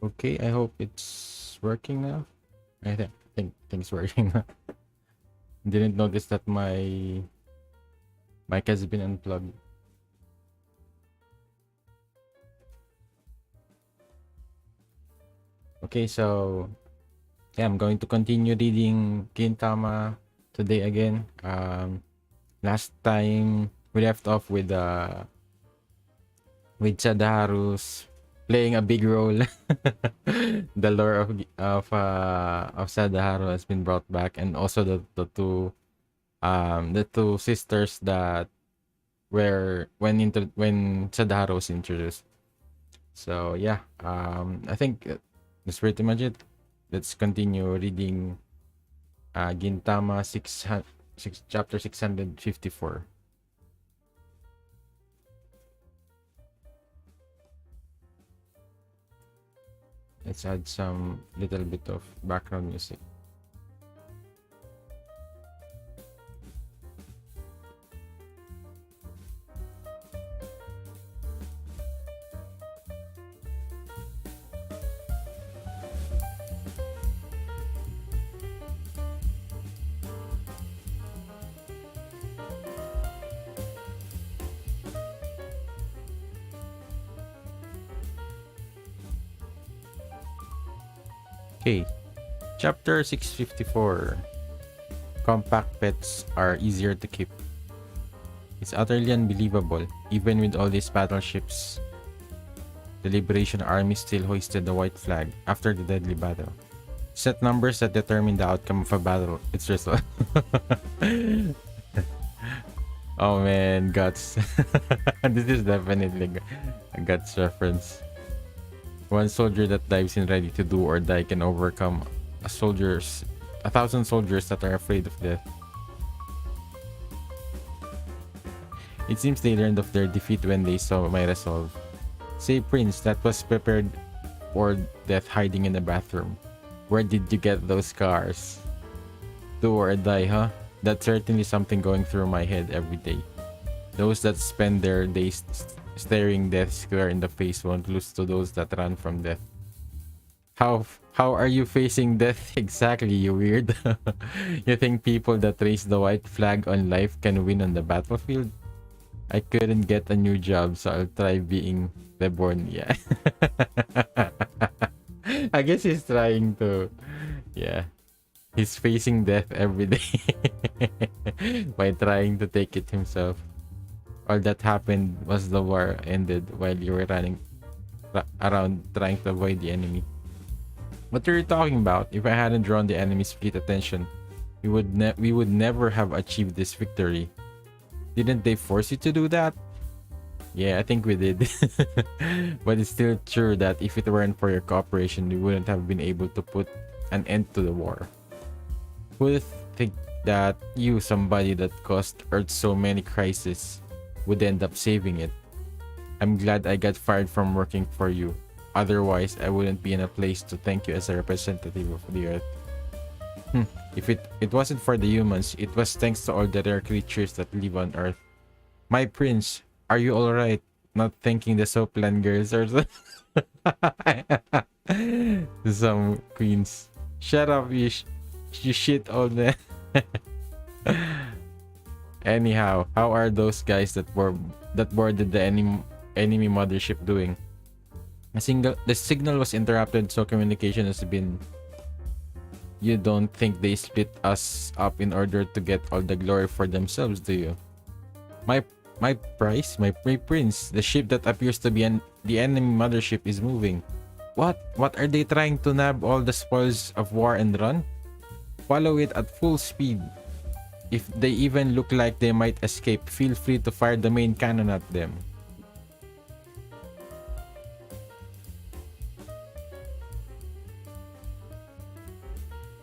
Okay, I hope it's working now. I think it's working now. Didn't notice that my mic has been unplugged. Okay, so yeah, I'm going to continue reading Gintama today again. Last time we left off with Sadaharu's playing a big role. The lore of Sadaharu has been brought back, and also the two sisters that were when Sadaharu was introduced. So yeah, I think that's pretty much it. Let's continue reading Gintama 6 chapter 654. Let's add some little bit of background music. Okay, chapter 654. Compact pets are easier to keep. It's utterly unbelievable, even with all these battleships. The Liberation Army still hoisted the white flag after the deadly battle. Set numbers that determine the outcome of a battle. It's result. Oh man, guts. This is definitely a guts reference. One soldier that dives in ready to do or die can overcome a thousand soldiers that are afraid of death. It seems they learned of their defeat when they saw my resolve. Say, Prince, that was prepared for death hiding in the bathroom. Where did you get those scars? Do or die, huh? That's certainly something going through my head every day. Those that spend their days staring death square in the face won't lose to those that run from death. How are you facing death exactly, you weird? You think people that raise the white flag on life can win on the battlefield? I couldn't get a new job, so I'll try being reborn. Yeah. I guess he's trying to, yeah. He's facing death every day by trying to take it himself. All that happened was the war ended while you were running around trying to avoid the enemy. What are you talking about? If I hadn't drawn the enemy's fleet attention, we would never have achieved this victory. Didn't they force you to do that? Yeah, I think we did. But it's still true that if it weren't for your cooperation, we wouldn't have been able to put an end to the war. Who would think that you, somebody that caused Earth so many crises, would end up saving it? I'm glad I got fired from working for you. Otherwise, I wouldn't be in a place to thank you as a representative of the Earth. If it wasn't for the humans, it was thanks to all the rare creatures that live on Earth. My prince, are you alright? Not thanking the Soapland girls or some queens. Shut up, you shit all that. Anyhow, how are those guys that boarded the enemy mothership doing? The signal was interrupted, so communication has been. You don't think they split us up in order to get all the glory for themselves, do you? My prince, the ship that appears to be the enemy mothership is moving. What are they trying to nab all the spoils of war and run? Follow it at full speed. If they even look like they might escape, feel free to fire the main cannon at them.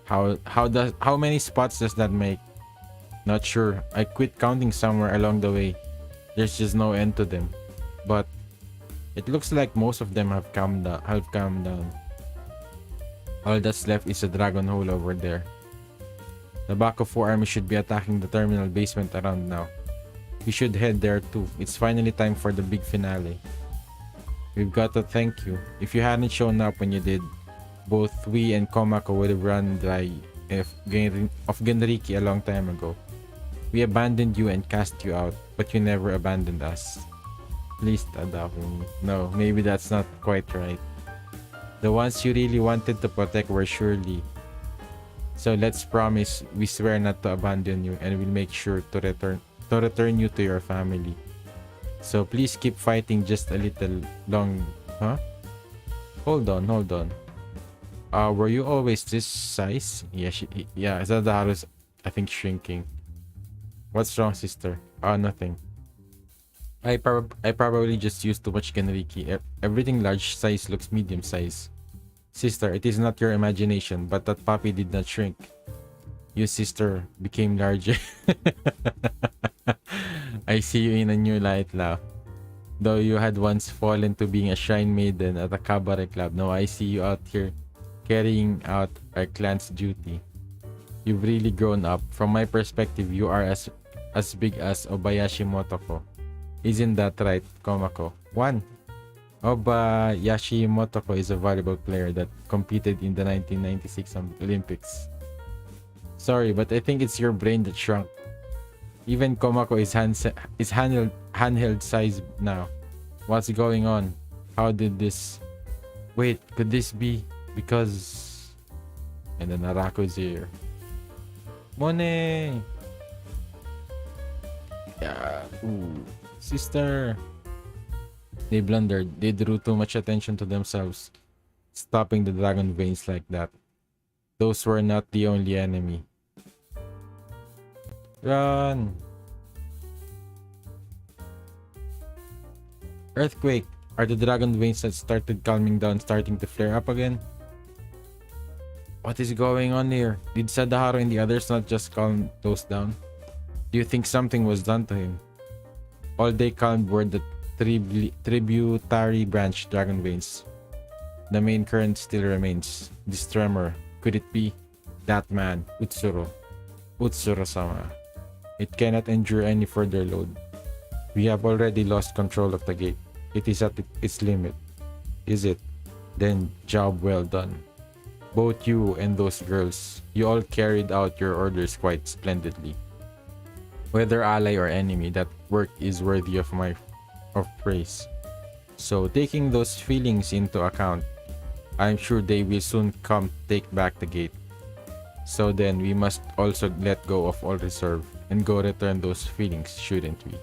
How many spots does that make? Not sure. I quit counting somewhere along the way. There's just no end to them. But it looks like most of them have calmed down. All that's left is a dragon hole over there. The Bakufu army should be attacking the terminal basement around now. We should head there too. It's finally time for the big finale. We've got to thank you. If you hadn't shown up when you did, both we and Komako would have run dry of Genriki a long time ago. We abandoned you and cast you out, but you never abandoned us. Please, Tadakumi. No, maybe that's not quite right. The ones you really wanted to protect were surely. So let's promise we swear not to abandon you, and we'll make sure to return you to your family. So please keep fighting just a little long. Huh? Hold on. Were you always this size? Yeah, Zadaharu's, I think, shrinking. What's wrong, sister? Nothing. I probably just used too much Genriki. Everything large size looks medium size. Sister, it is not your imagination, but that puppy did not shrink. Your sister became larger. I see you in a new light, laugh. Though you had once fallen to being a shrine maiden at a cabaret club, now I see you out here carrying out our clan's duty. You've really grown up. From my perspective, you are as big as Obayashi Motoko. Isn't that right, Komako? 1. Obayashi Motoko is a volleyball player that competed in the 1996 Olympics. Sorry, but I think it's your brain that shrunk. Even Komako is handheld size now. What's going on? How did this... Wait, could this be because... And then Narako is here. Mone! Yeah. Ooh. Sister. They blundered. They drew too much attention to themselves, stopping the dragon veins like that. Those were not the only enemy. Run! Earthquake! Are the dragon veins that started calming down starting to flare up again? What is going on here? Did Sadaharu and the others not just calm those down? Do you think something was done to him? All they calmed were the tributary branch dragon veins. The main current still remains. This tremor, could it be that man, Utsuro-sama? It cannot endure any further load. We have already lost control of the gate. It is at its limit. Is it? Then job well done. Both you and those girls, you all carried out your orders quite splendidly. Whether ally or enemy, that work is worthy of praise. So taking those feelings into account, I'm sure they will soon come take back the gate. So then we must also let go of all reserve and go return those feelings, shouldn't we?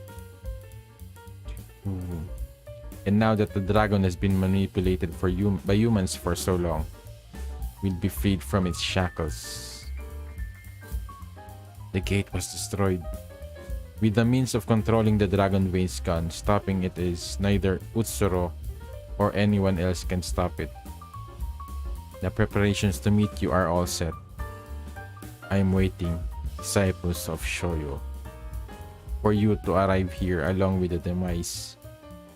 And now that the dragon has been manipulated by humans for so long, we'll be freed from its shackles. The gate was destroyed. With the means of controlling the dragon veins gone, stopping it is neither Utsuro or anyone else can stop it. The preparations to meet you are all set. I'm waiting, disciples of Shoyo, for you to arrive here along with the demise.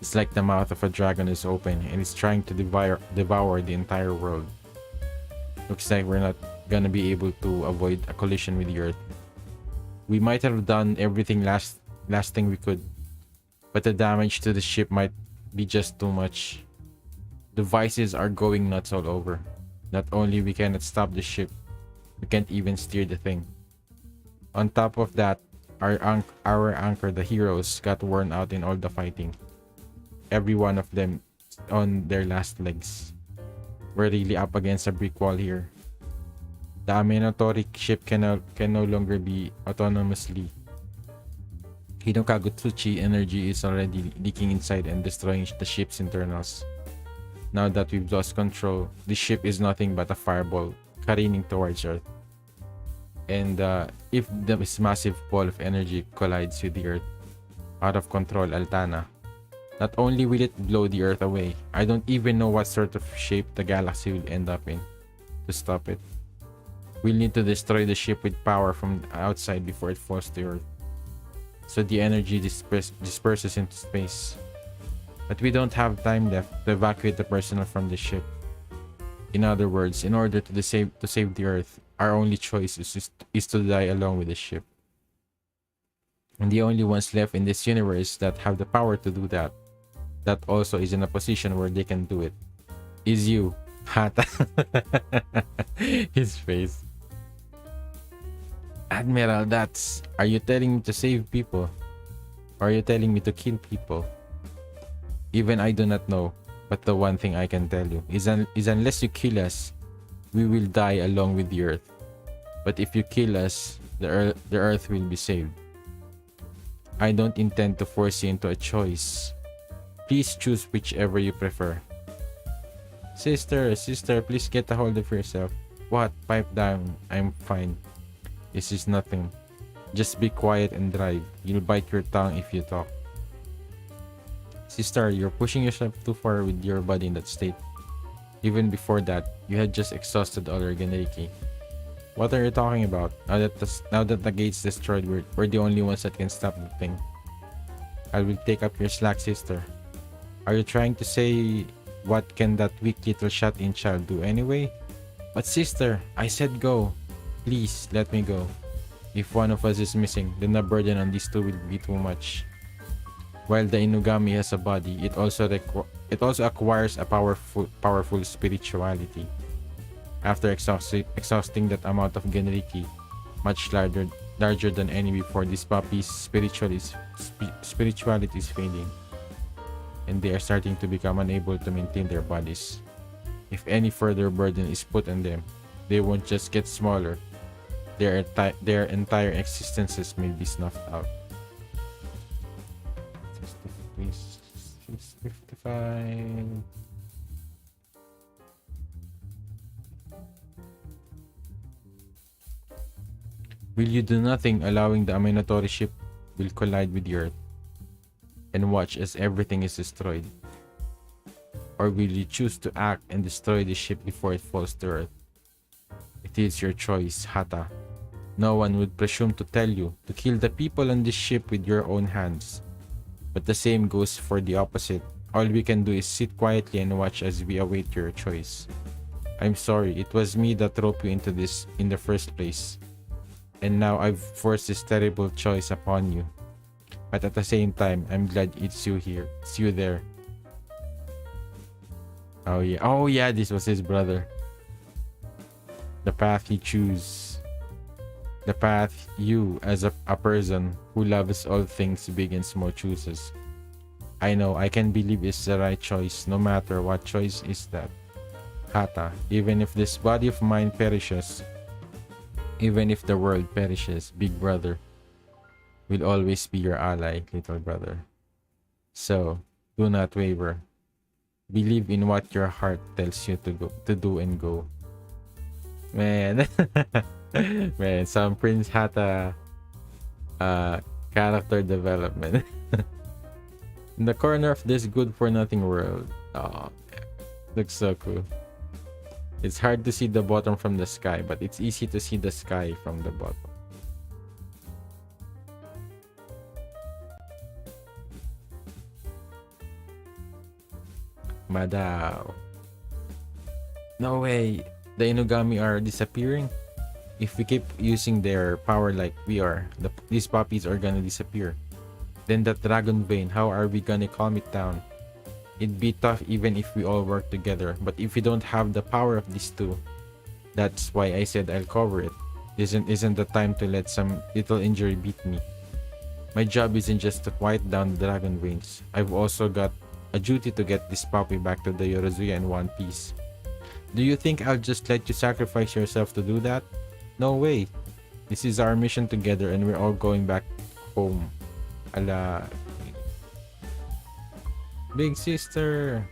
It's like the mouth of a dragon is open and it's trying to devour the entire world. Looks like we're not gonna be able to avoid a collision with the Earth. We might have done everything last thing we could, but the damage to the ship might be just too much. Devices are going nuts all over. Not only we cannot stop the ship, we can't even steer the thing. On top of that, our anchor, the heroes, got worn out in all the fighting. Every one of them on their last legs. We're really up against a brick wall here. The Amenotoric ship can no longer be autonomously. Hinokagutsuchi energy is already leaking inside and destroying the ship's internals. Now that we've lost control, the ship is nothing but a fireball careening towards Earth. And if this massive ball of energy collides with the Earth, out of control Altana, not only will it blow the Earth away, I don't even know what sort of shape the galaxy will end up in to stop it. We'll need to destroy the ship with power from outside before it falls to Earth, so the energy disperses into space. But we don't have time left to evacuate the personnel from the ship. In other words, in order to save the Earth, our only choice is to die along with the ship. And the only ones left in this universe that have the power to do that, that also is in a position where they can do it is you, Hata. His face. Admiral, that's... Are you telling me to save people? Or are you telling me to kill people? Even I do not know. But the one thing I can tell you is unless you kill us, we will die along with the earth. But if you kill us, the earth will be saved. I don't intend to force you into a choice. Please choose whichever you prefer. Sister, please get a hold of yourself. What? Pipe down. I'm fine. This is nothing. Just be quiet and drive. You'll bite your tongue if you talk. Sister, you're pushing yourself too far with your body in that state. Even before that, you had just exhausted all your Genriki. What are you talking about? Now that the gate's destroyed, we're the only ones that can stop the thing. I will take up your slack, sister. Are you trying to say what can that weak little shut-in child do anyway? But sister, I said go. Please, let me go. If one of us is missing, then the burden on these two will be too much. While the Inugami has a body, it also acquires a powerful spirituality. After exhausting that amount of Genriki, much larger than any before, this puppy's spirituality is fading, and they are starting to become unable to maintain their bodies. If any further burden is put on them, they won't just get smaller. Their entire existences may be snuffed out. 55. Will you do nothing, allowing the Aminatori ship will collide with the Earth and watch as everything is destroyed? Or will you choose to act and destroy the ship before it falls to Earth? It is your choice, Hata. No one would presume to tell you to kill the people on this ship with your own hands. But the same goes for the opposite. All we can do is sit quietly and watch as we await your choice. I'm sorry, it was me that roped you into this in the first place. And now I've forced this terrible choice upon you. But at the same time, I'm glad it's you here. It's you there. Oh yeah, this was his brother. The path he chooses. The path you, as a person who loves all things big and small, chooses. I know, I can believe it's the right choice, no matter what choice is that. Hata, even if this body of mine perishes, even if the world perishes, Big Brother will always be your ally, little brother. So, do not waver. Believe in what your heart tells you to do and go. Man. Man, some Prince Hata character development. In the corner of this good-for-nothing world. Oh, looks so cool. It's hard to see the bottom from the sky, but it's easy to see the sky from the bottom. Madao. No way. The Inugami are disappearing? If we keep using their power like we are, these puppies are gonna disappear. Then that dragon vein, how are we gonna calm it down? It'd be tough even if we all work together, but if we don't have the power of these two, that's why I said I'll cover it. Isn't the time to let some little injury beat me. My job isn't just to quiet down the dragon veins. I've also got a duty to get this puppy back to the Yorozuya in one piece. Do you think I'll just let you sacrifice yourself to do that? No way. This is our mission together and we're all going back home. Ala. Big sister.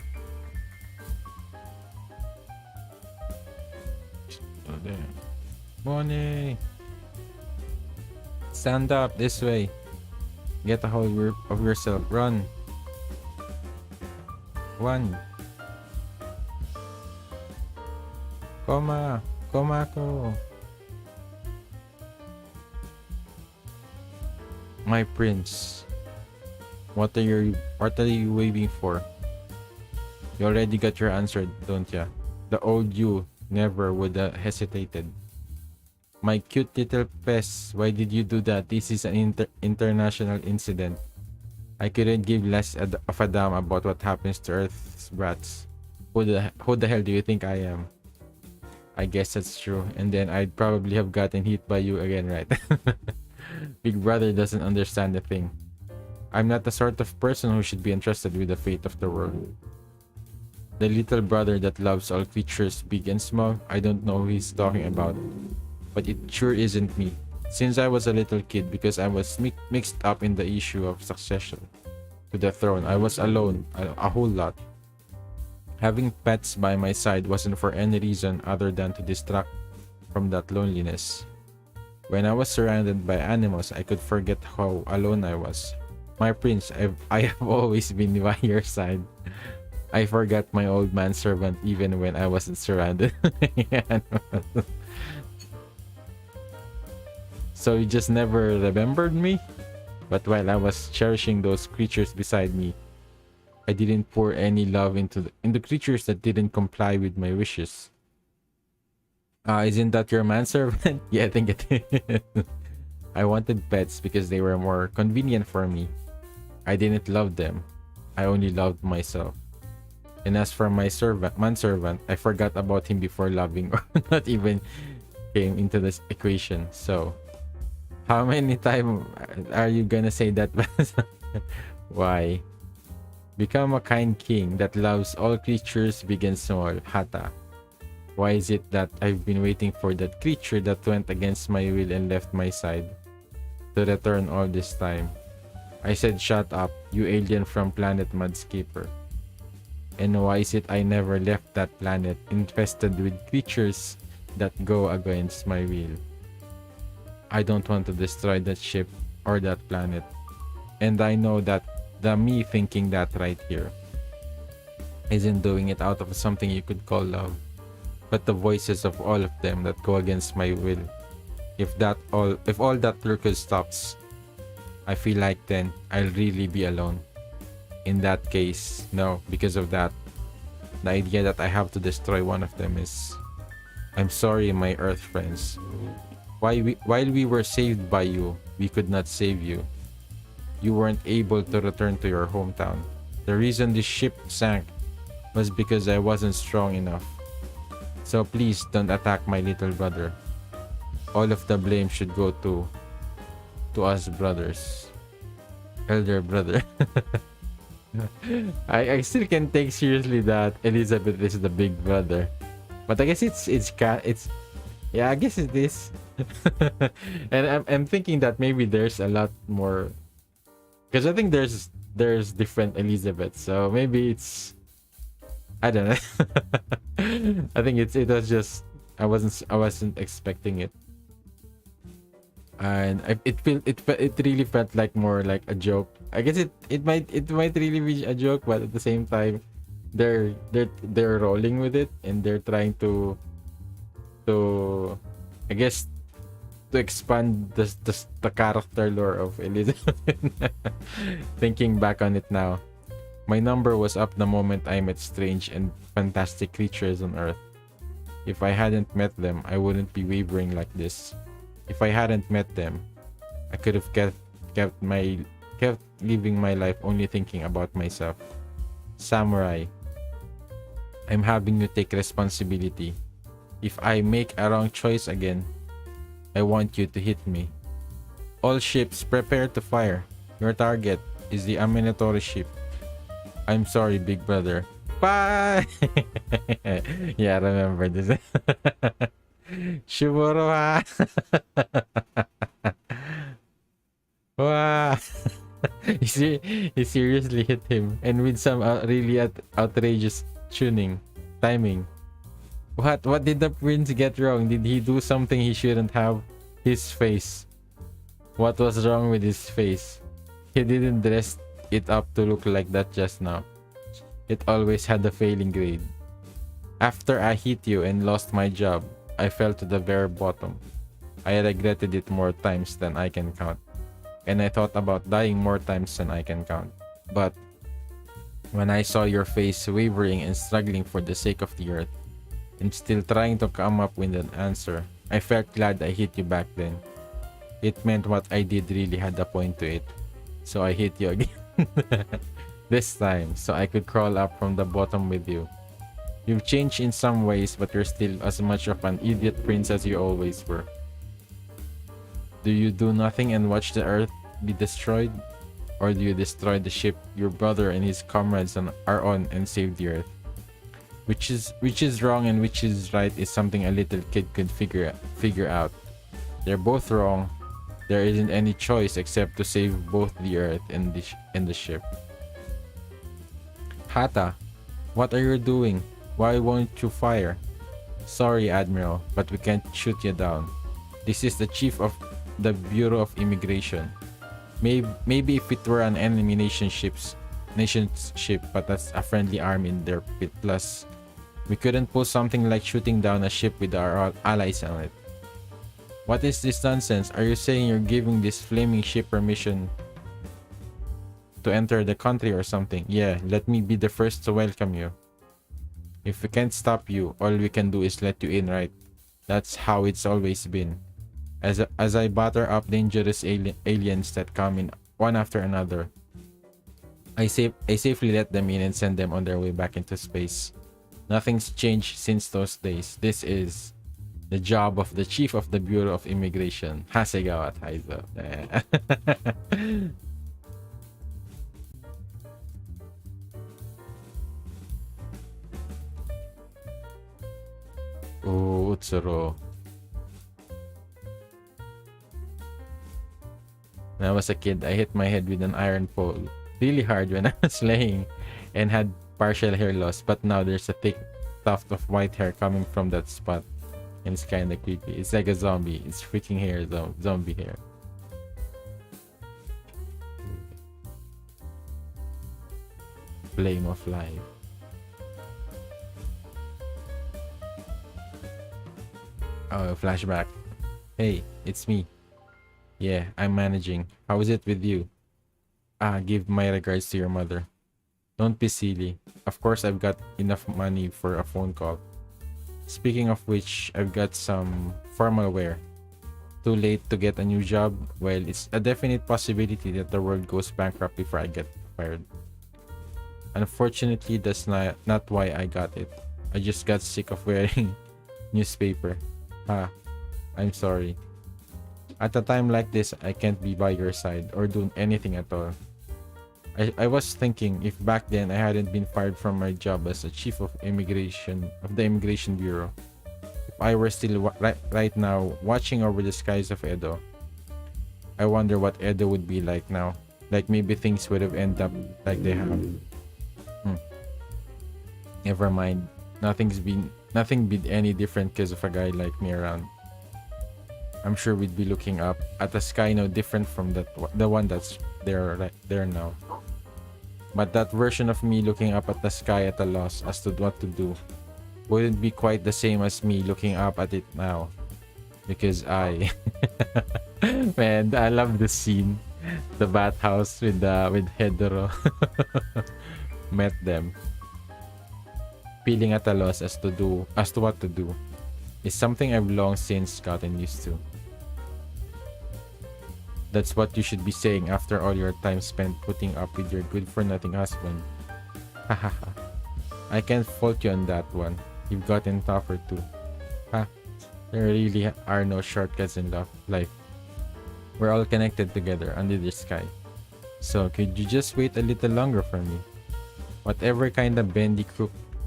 Oh, there. Money. Stand up this way. Get a hold of yourself. Run. One. Komako. My prince. What are you waiting for? You already got your answer, don't ya? The old you never would have hesitated. My cute little pest, why did you do that? This is an international incident. I couldn't give less of a damn about what happens to Earth's brats. Who the hell do you think I am? I guess that's true. And then I'd probably have gotten hit by you again, right? Big brother doesn't understand the thing. I'm not the sort of person who should be entrusted with the fate of the world. The little brother that loves all creatures big and small, I don't know who he's talking about. But it sure isn't me. Since I was a little kid, because I was mixed up in the issue of succession to the throne, I was alone a whole lot. Having pets by my side wasn't for any reason other than to distract from that loneliness. When I was surrounded by animals, I could forget how alone I was. My prince, I have always been by your side. I forgot my old manservant even when I wasn't surrounded. Yeah, no. So you just never remembered me? But while I was cherishing those creatures beside me, I didn't pour any love into the creatures that didn't comply with my wishes. Isn't that your manservant? Yeah, I think it is. I wanted pets because they were more convenient for me. I didn't love them. I only loved myself. And as for my manservant, I forgot about him before loving or not even came into this equation. So, how many times are you gonna say that? Why? Become a kind king that loves all creatures big and small. Hata. Why is it that I've been waiting for that creature that went against my will and left my side to return all this time? I said shut up, you alien from planet Mudscaper. And why is it I never left that planet infested with creatures that go against my will? I don't want to destroy that ship or that planet. And I know that the me thinking that right here isn't doing it out of something you could call love, but the voices of all of them that go against my will. If all that lurkers stops, I feel like then I'll really be alone. In that case, no, because of that, the idea that I have to destroy one of them is... I'm sorry, my Earth friends. While we were saved by you, we could not save you. You weren't able to return to your hometown. The reason this ship sank was because I wasn't strong enough. So please don't attack my little brother. All of the blame should go to us brothers. Elder brother. I still can take seriously that Elizabeth is the big brother. But I guess it's yeah, I guess it is. And I'm thinking that maybe there's a lot more, because I think there's different Elizabeth, so maybe it's, I don't know. I think it was just I wasn't expecting it, and it really felt like more like a joke. I guess it might really be a joke, but at the same time, they're rolling with it and they're trying to I guess to expand the character lore of Elizabeth. Thinking back on it now, my number was up the moment I met strange and fantastic creatures on Earth. If I hadn't met them, I wouldn't be wavering like this. If I hadn't met them, I could have kept living my life only thinking about myself. Samurai, I'm having you take responsibility. If I make a wrong choice again, I want you to hit me. All ships prepare to fire. Your target is the Aminatori ship. I'm sorry, big brother. Bye! Yeah, I remember this. Shiburo ha! Wow! He seriously hit him, and with some really outrageous timing. What did the prince get wrong? Did he do something he shouldn't have? His face. What was wrong with his face? He didn't dress it up to look like that just now. It always had a failing grade. After I hit you and lost my job, I fell to the very bottom. I regretted it more times than I can count. And I thought about dying more times than I can count. But when I saw your face wavering and struggling for the sake of the earth, and still trying to come up with an answer, I felt glad I hit you back then. It meant what I did really had a point to it. So I hit you again. This time, so I could crawl up from the bottom with you. You've changed in some ways, but you're still as much of an idiot prince as you always were. Do you do nothing and watch the earth be destroyed? Or do you destroy the ship your brother and his comrades are on and save the earth? Which is wrong and which is right is something a little kid could figure out. They're both wrong. There isn't any choice except to save both the earth and the ship. Hata, what are you doing? Why won't you fire? Sorry, Admiral, but we can't shoot you down. This is the chief of the Bureau of Immigration. Maybe if it were an enemy nation's ship, but that's a friendly arm in their pit. Plus, we couldn't pull something like shooting down a ship with our allies on it. What is this nonsense? Are you saying you're giving this flaming ship permission to enter the country or something? Yeah, let me be the first to welcome you. If we can't stop you, all we can do is let you in, right? That's how it's always been. As I batter up dangerous aliens that come in one after another, I safely let them in and send them on their way back into space. Nothing's changed since those days. This is the job of the Chief of the Bureau of Immigration, Hasegawa Taizo. Oh, Utsuro. When I was a kid, I hit my head with an iron pole really hard when I was laying and had partial hair loss, but now there's a thick tuft of white hair coming from that spot, and it's kind of creepy. It's like a zombie. It's freaking hair, zombie hair. Flame of life. Oh, flashback. Hey, it's me. Yeah, I'm managing. How is it with you? Give my regards to your mother. Don't be silly. Of course, I've got enough money for a phone call. Speaking of which, I've got some formal wear. Too late to get a new job? Well, it's a definite possibility that the world goes bankrupt before I get fired. Unfortunately, that's not why I got it. I just got sick of wearing newspaper. I'm sorry. At a time like this, I can't be by your side or do anything at all. I was thinking if back then I hadn't been fired from my job as a chief of the Immigration Bureau, if I were still right now watching over the skies of Edo, I wonder what Edo would be like now. Like maybe things would have ended up like they have. Never mind. Nothing been any different because of a guy like me around. I'm sure we'd be looking up at a sky no different from the one that's there now. But that version of me looking up at the sky at a loss as to what to do wouldn't be quite the same as me looking up at it now. Because man, I love the scene. The bathhouse with Hedoro. Met them. Feeling at a loss as to what to do is something I've long since gotten used to. That's what you should be saying after all your time spent putting up with your good-for-nothing husband. Hahaha. I can't fault you on that one. You've gotten tougher too. There really are no shortcuts in life. We're all connected together under the sky. So could you just wait a little longer for me? Whatever kind of bendy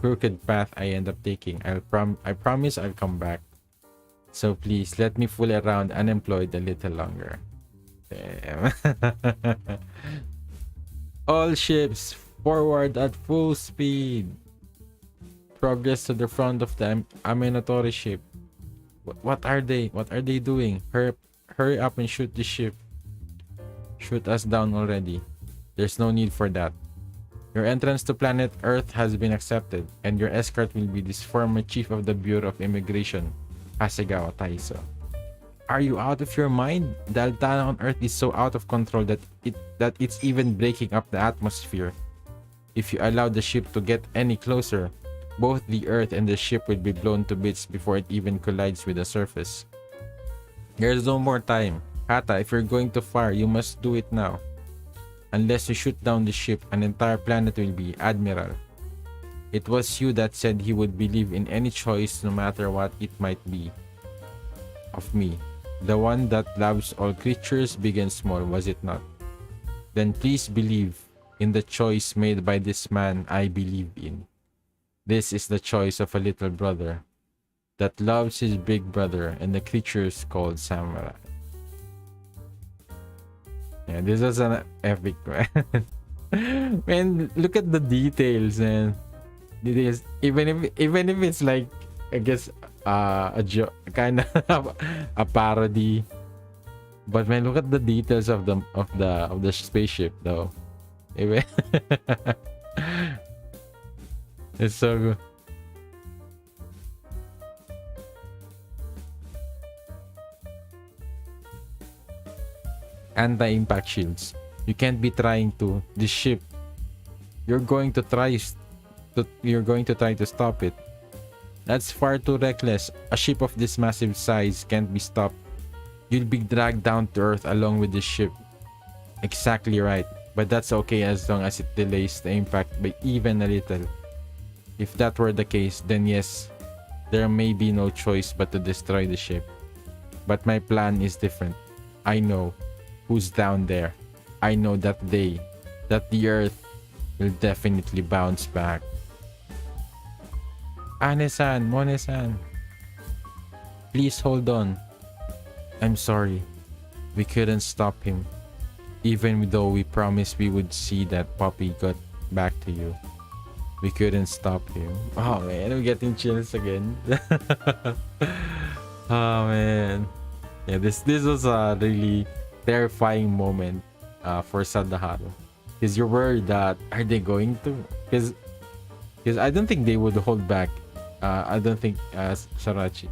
crooked path I end up taking, I promise I'll come back. So please let me fool around unemployed a little longer. Damn. All ships forward at full speed. Progress to the front of the Amenatori ship. What are they doing? Hurry up and shoot the ship. Shoot us down already. There's no need for that. Your entrance to planet Earth has been accepted, and your escort will be this former chief of the Bureau of Immigration, Hasegawa Taiso. Are you out of your mind? The Altana on Earth is so out of control that it's even breaking up the atmosphere. If you allow the ship to get any closer, both the Earth and the ship will be blown to bits before it even collides with the surface. There's no more time. Hata, if you're going to fire, you must do it now. Unless you shoot down the ship, an entire planet will be, Admiral. It was you that said he would believe in any choice no matter what it might be. Of me. The one that loves all creatures, big and small, was it not? Then please believe in the choice made by this man I believe in. This is the choice of a little brother that loves his big brother and the creatures called samurai. Yeah, this was an epic man. Man, look at the details, man. Details, even if it's like, I guess, a joke, kind of a parody. But man, look at the details of the spaceship, though. Even it's so good. Anti-impact shields. You can't be trying to. This ship. You're going to try to stop it. That's far too reckless. A ship of this massive size can't be stopped. You'll be dragged down to Earth along with the ship. Exactly right. But that's okay as long as it delays the impact by even a little. If that were the case, then yes, there may be no choice but to destroy the ship. But my plan is different. I know who's down there. I know that the Earth will definitely bounce back. Ane-san, Mone-san, please hold on. I'm sorry. We couldn't stop him. Even though we promised we would see that puppy got back to you. We couldn't stop him. Oh man, I'm getting chills again. Oh man. Yeah, this was a really terrifying moment for Sadaharu. Because you're worried that are they going to? Because I don't think they would hold back. I don't think Sharachi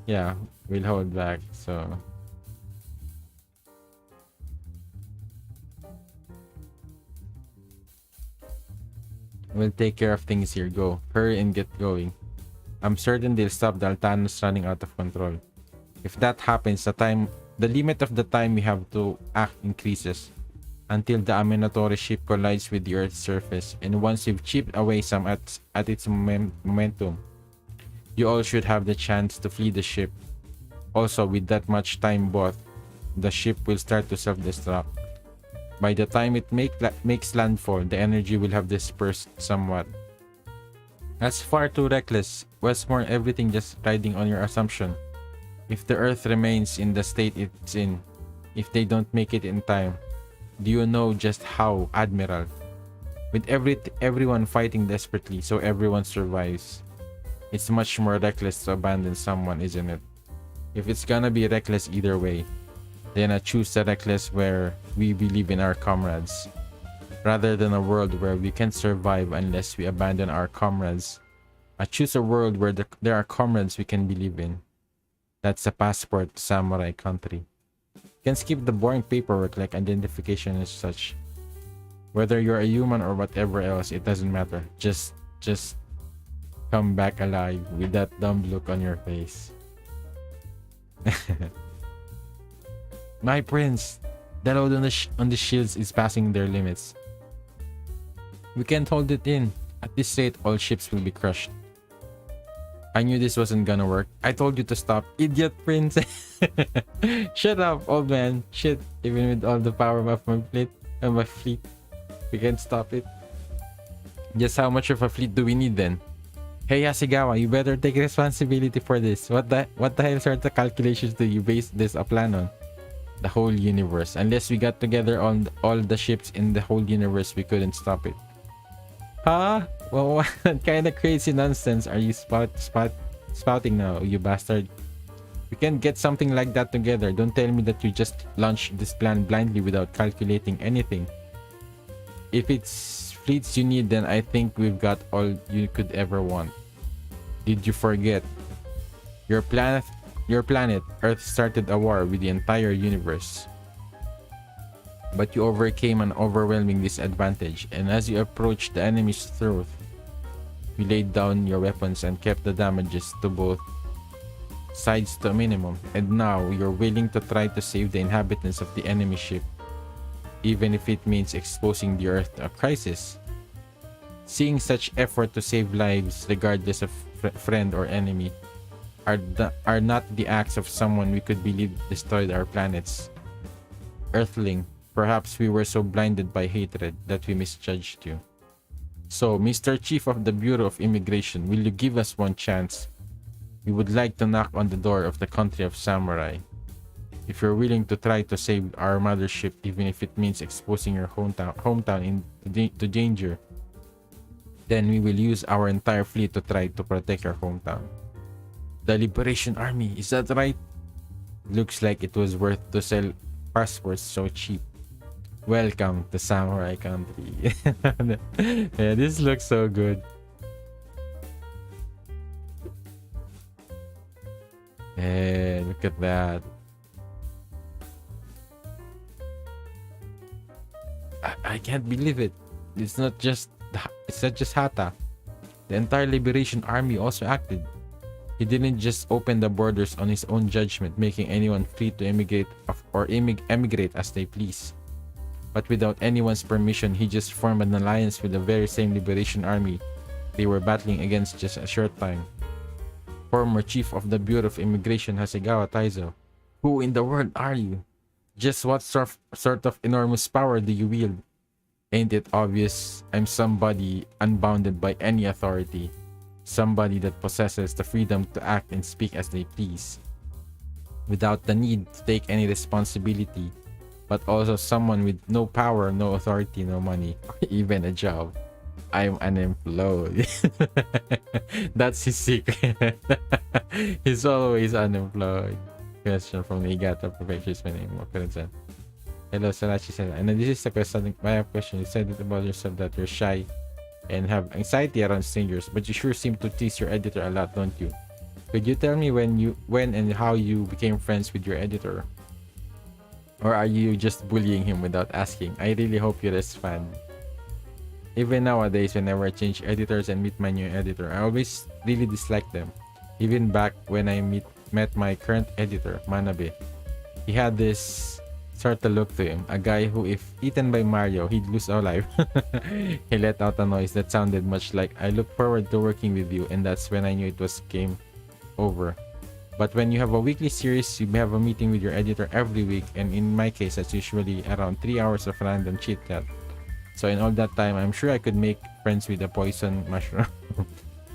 yeah, will hold back. So we'll take care of things here. Go. Hurry and get going. I'm certain they'll stop the Altanos running out of control. If that happens, the limit of the time we have to act increases until the Aminatori ship collides with the Earth's surface, and once you've chipped away some at its momentum, you all should have the chance to flee the ship. Also, with that much time both, the ship will start to self-destruct. By the time it makes landfall, the energy will have dispersed somewhat. That's far too reckless. What's more, everything just riding on your assumption. If the Earth remains in the state it's in, if they don't make it in time, do you know just how, Admiral? With everyone fighting desperately so everyone survives, it's much more reckless to abandon someone, isn't it? If it's gonna be reckless either way, then I choose the reckless where we believe in our comrades. Rather than a world where we can't survive unless we abandon our comrades, I choose a world where there are comrades we can believe in. That's a passport to samurai country. You can skip the boring paperwork like identification and such. Whether you're a human or whatever else, it doesn't matter. Just come back alive with that dumb look on your face. My prince, the load on the shields is passing their limits. We can't hold it in. At this rate, all ships will be crushed. I knew this wasn't gonna work. I told you to stop, idiot prince. Shut up, old man. Shit, even with all the power of my fleet, we can't stop it. Just how much of a fleet do we need then? Hey Yasigawa, you better take responsibility for this. What the hell sort of calculations do you base this plan on? The whole universe. Unless we got together on all the ships in the whole universe, we couldn't stop it. Huh? Well, what kind of crazy nonsense are you spouting now, you bastard? We can't get something like that together. Don't tell me that you just launched this plan blindly without calculating anything. If it's fleets you need, then I think we've got all you could ever want. Did you forget? Your planet, Earth, started a war with the entire universe. But you overcame an overwhelming disadvantage, and as you approached the enemy's throat, you laid down your weapons and kept the damages to both sides to a minimum, and now you're willing to try to save the inhabitants of the enemy ship. even if it means exposing the Earth to a crisis. Seeing such effort to save lives, regardless of friend or enemy, are not the acts of someone we could believe destroyed our planets. Earthling, perhaps we were so blinded by hatred that we misjudged you. So, Mr. Chief of the Bureau of Immigration, will you give us one chance? We would like to knock on the door of the country of samurai. If you're willing to try to save our mothership, even if it means exposing your hometown to danger, then we will use our entire fleet to try to protect your hometown. The Liberation Army, is that right? Looks like it was worth to sell passports so cheap. Welcome to Samurai Country. Yeah, this looks so good. Hey, look at that. I can't believe it. It's not just Hata. The entire Liberation Army also acted. He didn't just open the borders on his own judgment, making anyone free to emigrate as they please. But without anyone's permission, he just formed an alliance with the very same Liberation Army they were battling against just a short time. Former Chief of the Bureau of Immigration Hasegawa Taizo. Who in the world are you? Just what sort of enormous power do you wield? Ain't it obvious? I'm somebody unbounded by any authority. Somebody that possesses the freedom to act and speak as they please, without the need to take any responsibility, but also someone with no power, no authority, no money, or even a job. I'm unemployed. That's his secret. He's always unemployed. Question from Igata Perfectionist. My name. What can I say? Hello, Sarachi said. And this is a question. My question. You said it about yourself that you're shy and have anxiety around strangers, but you sure seem to tease your editor a lot, don't you? Could you tell me when and how you became friends with your editor? Or are you just bullying him without asking? I really hope you respond. Even nowadays, whenever I change editors and meet my new editor, I always really dislike them. Even back when I met my current editor, Manabe. He had this sort of look to him, a guy who, if eaten by Mario, he'd lose all life. He let out a noise that sounded much like, I look forward to working with you, and that's when I knew it was game over. But when you have a weekly series, you have a meeting with your editor every week, and in my case, that's usually around 3 hours of random chit-chat. So in all that time, I'm sure I could make friends with a poison mushroom.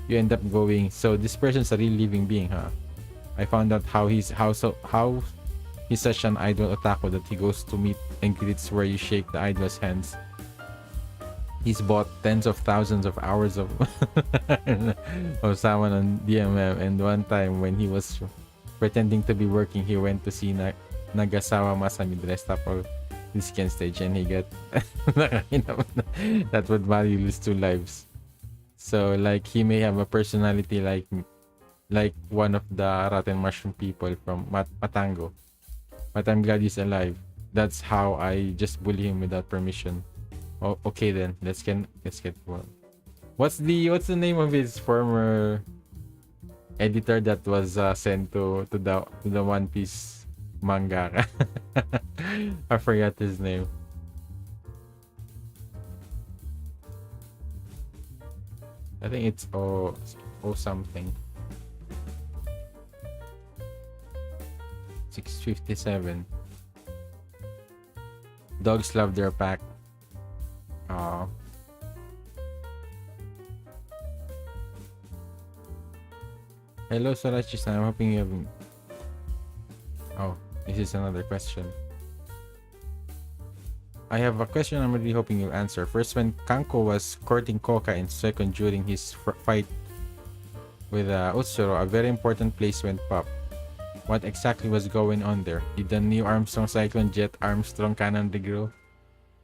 You end up going, so this person's a real living being, huh? I found out how he's such an idol otaku that he goes to meet and greets where you shake the idol's hands. He's bought tens of thousands of hours of of someone on DMM, and one time when he was pretending to be working, he went to see Nagasawa Masami dressed up on this can stage, and he got that would value lose 2 lives. So like he may have a personality like one of the rotten mushroom people from Matango. But I'm glad he's alive. That's how I just bully him without permission. Oh, okay then. Let's get one. What's the name of his former editor that was sent to the One Piece manga? I forgot his name. I think it's O something. 657. Dogs love their pack. Aww. Hello, Sorachi-san. I'm hoping you have... Oh, this is another question. I have a question I'm really hoping you'll answer. First, when Kanko was courting Koka, and second, during his fight with Utsuro, a very important place went pop. What exactly was going on there? Did the new Armstrong Cyclone Jet Armstrong cannon regrow?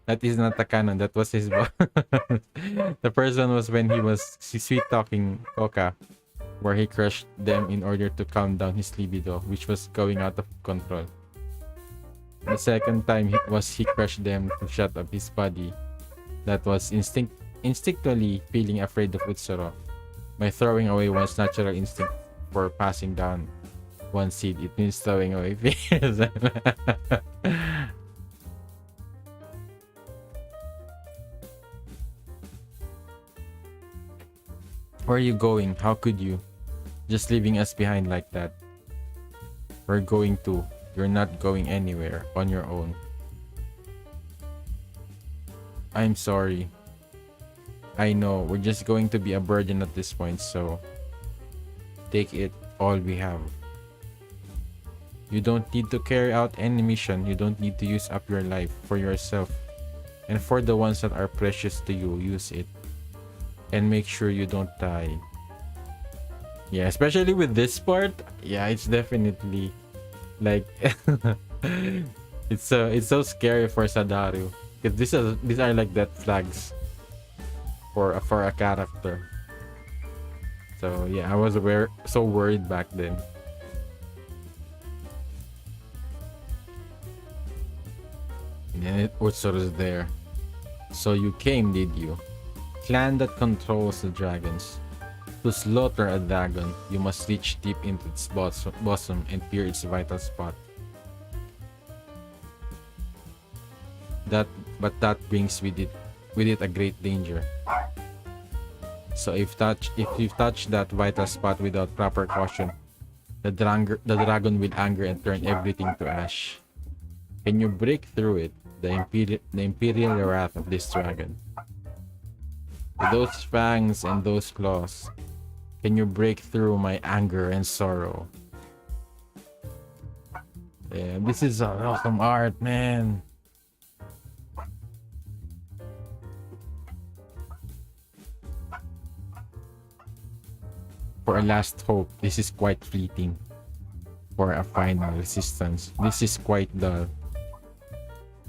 That is not a cannon, that was his boss. The person was when he was sweet-talking Koka, where he crushed them in order to calm down his libido, which was going out of control. The second time he crushed them to shut up his body, that was instinctually feeling afraid of Utsuro. By throwing away one's natural instinct for passing down one seed, it means throwing away fears. Where are you going? How could you? Just leaving us behind like that. We're going to. You're not going anywhere on your own. I'm sorry. I know, we're just going to be a burden at this point, so take it all we have. You don't need to carry out any mission. You don't need to use up your life for yourself. And for the ones that are precious to you, use it. And make sure you don't die. Yeah, especially with this part. Yeah, it's definitely like it's so scary for Sadaru. Because these are like death flags for a character. So yeah, I was so worried back then. And then Utsuru's there. So you came, did you? Clan that controls the dragons. To slaughter a dragon, you must reach deep into its bosom and peer its vital spot. But that brings with it a great danger. So if you touch that vital spot without proper caution, the dragon will anger and turn everything to ash. Can you break through it, the imperial wrath of this dragon? With those fangs and those claws, can you break through my anger and sorrow? Yeah, this is awesome art, man. For a last hope, this is quite fleeting. For a final resistance, this is quite dull.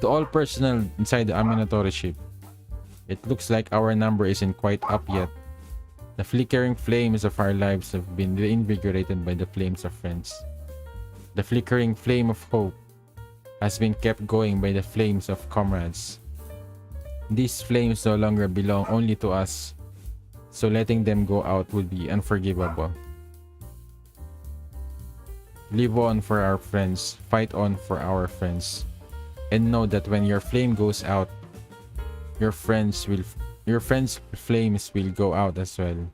To all personnel inside the Aminatori ship, it looks like our number isn't quite up yet. The flickering flames of our lives have been reinvigorated by the flames of friends. The flickering flame of hope has been kept going by the flames of comrades. These flames no longer belong only to us, so letting them go out would be unforgivable. Live on for our friends, fight on for our friends, and know that when your flame goes out, your friends' flames will go out as well.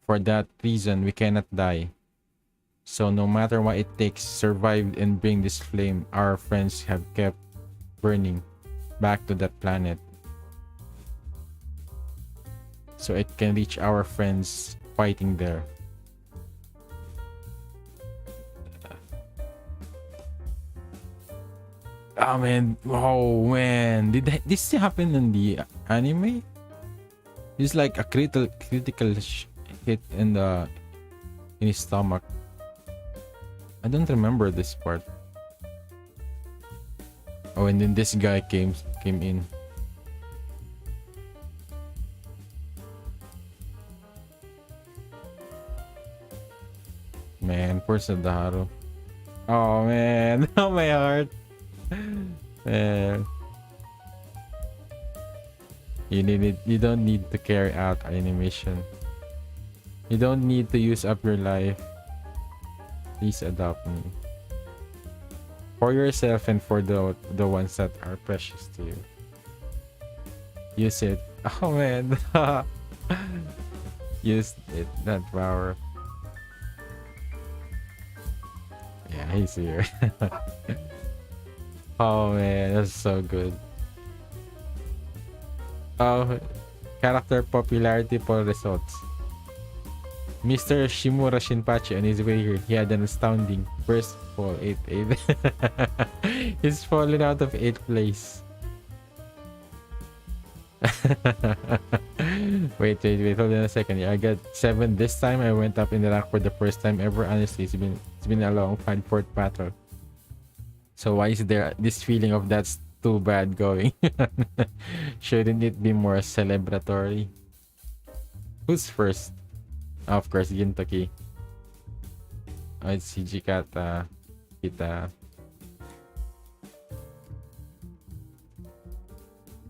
For that reason, we cannot die. So no matter what it takes, survive and bring this flame our friends have kept burning back to that planet, so it can reach our friends fighting there. Oh man, did this happen in the anime? It's like a critical hit in his stomach. I don't remember this part. Oh, and then this guy came in. Man, poor Sadaru. Oh man, oh my heart. Man. You don't need to carry out animation. You don't need to use up your life. Please adopt me. For yourself and for the ones that are precious to you. Use it. Oh man. Use it, that power. Yeah, he's here. Oh man, that's so good. Oh, character popularity poll results. Mr. Shimura Shinpachi on his way here, he had an astounding first fall 8th. He's fallen out of 8th place. wait, hold on a second. I got 7 this time. I went up in the rank for the first time ever. Honestly, it's been a long fought battle. So why is there this feeling of that's too bad going? Shouldn't it be more celebratory? Who's first? Oh, of course, Gintoki. Oh, it's Hijikata. Kita.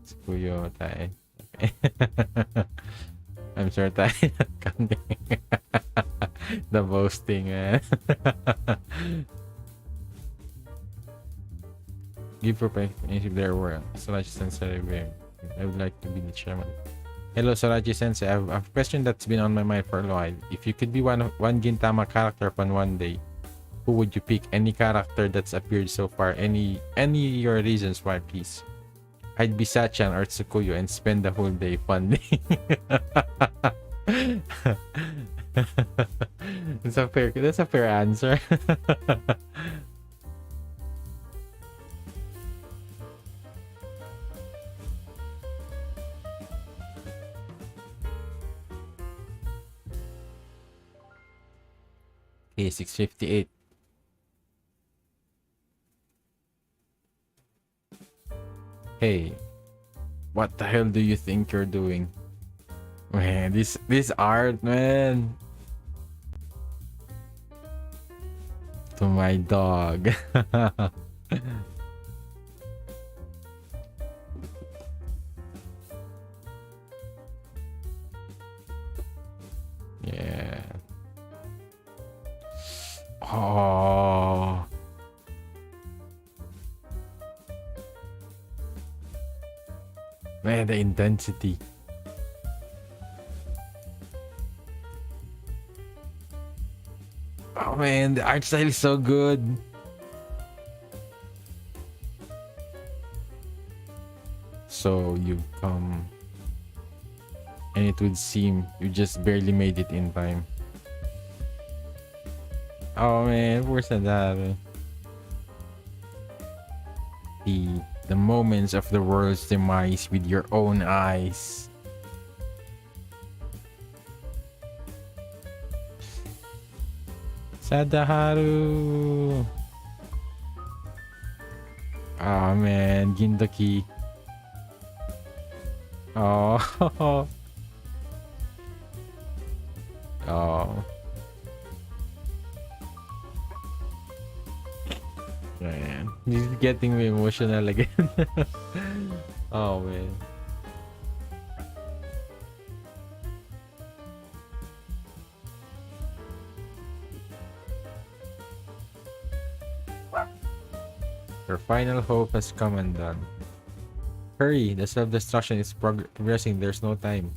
It's Kuyo, Tai. Okay. I'm sure Tai coming. The boasting, man. Give for if there were such sensitive. I would like to be the chairman. Hello, Sorachi Sensei. I've a question that's been on my mind for a while. If you could be one Gintama character for one day, who would you pick? Any character that's appeared so far? Any your reasons why, please? I'd be Sachan or Tsukuyo and spend the whole day funding. That's a fair answer. Okay, 6:58. Hey, what the hell do you think you're doing? Man, this art, man. To my dog. Yeah. Oh. Man, the intensity. Oh man, the art style is so good. So you come, and it would seem you just barely made it in time. Oh man, poor Sadara. The moments of the world's demise with your own eyes. Sadaharu. Oh man, Gintoki. Oh. Oh. Man, he's getting me emotional again. Oh man. Your final hope has come undone. Hurry, the self-destruction is progressing, there's no time.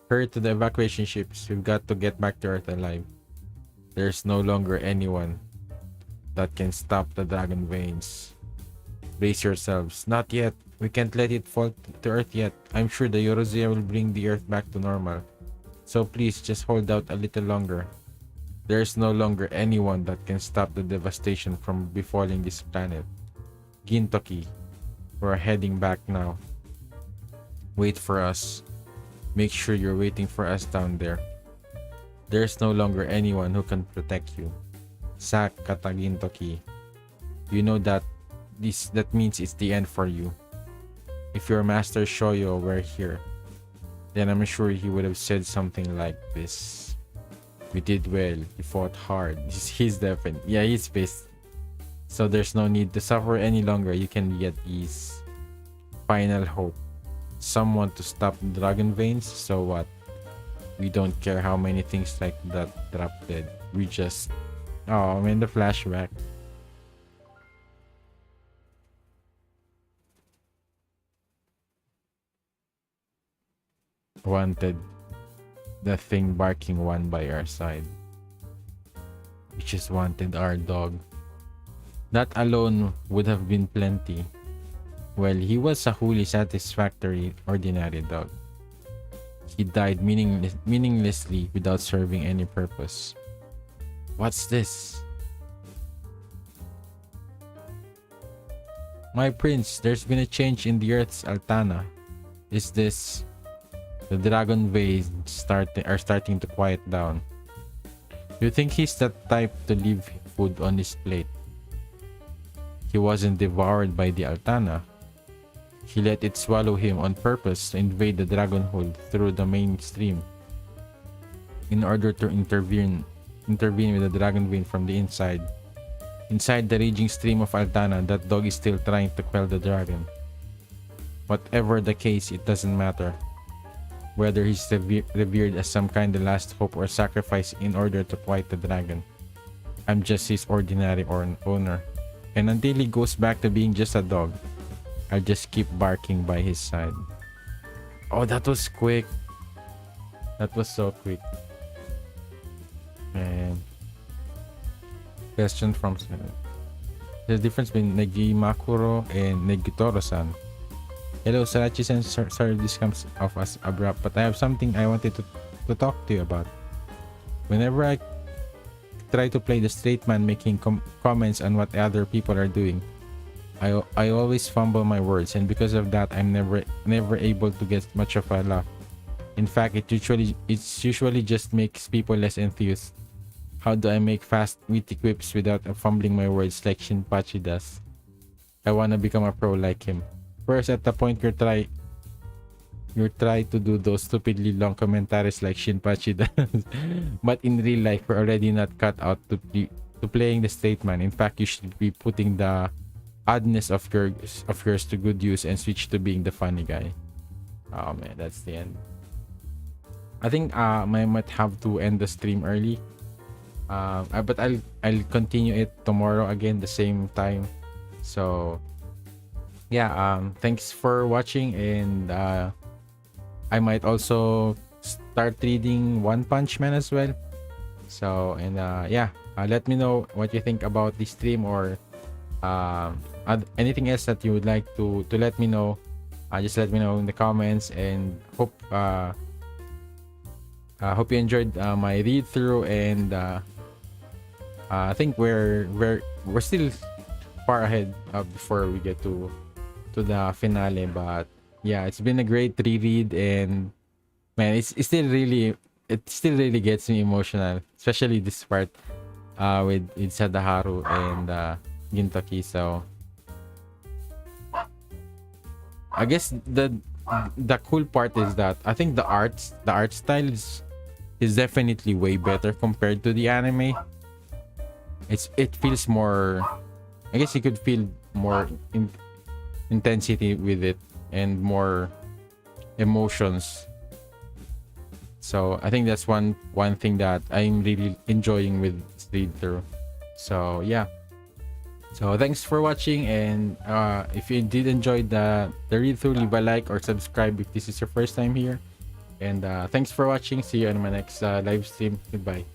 Hurry to the evacuation ships, we've got to get back to Earth alive. There's no longer anyone that can stop the dragon veins. Brace yourselves. Not yet. We can't let it fall to Earth yet. I'm sure the Yorozia will bring the Earth back to normal. So please, just hold out a little longer. There's no longer anyone that can stop the devastation from befalling this planet. Gintoki, we're heading back now. Wait for us. Make sure you're waiting for us down there. There's no longer anyone who can protect you. Sak kata Gintoki. You know that means it's the end for you. If your master Shoyo were here, then I'm sure he would have said something like this. We did well. You fought hard. He's definitely, yeah, he's pissed. So there's no need to suffer any longer. You can be at ease. Final hope. Someone to stop the dragon veins. So what? We don't care how many things like that drop dead. We just... Oh, I'm in the flashback. Wanted. The thing barking one by our side. We just wanted our dog. That alone would have been plenty. Well, he was a wholly satisfactory, ordinary dog. He died meaninglessly without serving any purpose. What's this? My prince, there's been a change in the Earth's Altana. Is this... The dragon veins are starting to quiet down. You think he's the type to leave food on his plate? He wasn't devoured by the Altana. He let it swallow him on purpose to invade the dragon hold through the mainstream. In order to intervene with the dragon vein from the inside. Inside the raging stream of Altana, that dog is still trying to quell the dragon. Whatever the case, it doesn't matter. Whether he's revered as some kind of last hope or sacrifice in order to quiet the dragon. I'm just his ordinary owner. And until he goes back to being just a dog, I'll just keep barking by his side. Oh, that was quick. That was so quick. And question from the difference between Negimakuro and Negitoro-san. Hello, Sarachi-san. Sorry this comes off as abrupt, but I have something I wanted to talk to you about. Whenever I try to play the straight man making comments on what other people are doing, I always fumble my words, and because of that, I'm never able to get much of a laugh. In fact, it's usually just makes people less enthused. How do I make fast, witty quips without fumbling my words like Shinpachi does? I wanna become a pro like him. First, at the point you try to do those stupidly long commentaries like Shinpachi does. But in real life, we're already not cut out to playing the straight man. In fact, you should be putting the oddness of yours to good use and switch to being the funny guy. Oh man, that's the end. I think I might have to end the stream early. But I'll continue it tomorrow again the same time. So yeah, thanks for watching, and I might also start reading One Punch Man as well. So, and yeah, let me know what you think about this stream, or anything else that you would like to let me know. Just let me know in the comments, and hope you enjoyed my read through, and I think we're still far ahead before we get to the finale. But yeah, it's been a great reread, and man, it still really gets me emotional, especially this part with Sadaharu and Gintoki. So I guess the cool part is that I think the art style is definitely way better compared to the anime. It feels more, I guess you could feel more intensity with it and more emotions. So I think that's one thing that I'm really enjoying with this read through. So yeah. So thanks for watching, and if you did enjoy the read through, leave a like or subscribe if this is your first time here. And thanks for watching. See you on my next live stream. Goodbye.